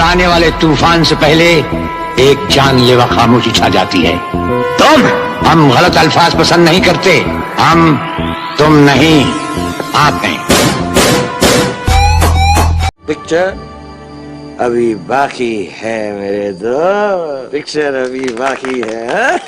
आने वाले तूफान से पहले एक जानलेवा खामोशी छा जाती है। हम गलत अल्फाज पसंद नहीं करते, तुम नहीं, आप हैं। पिक्चर अभी बाकी है मेरे दोस्त, पिक्चर अभी बाकी है।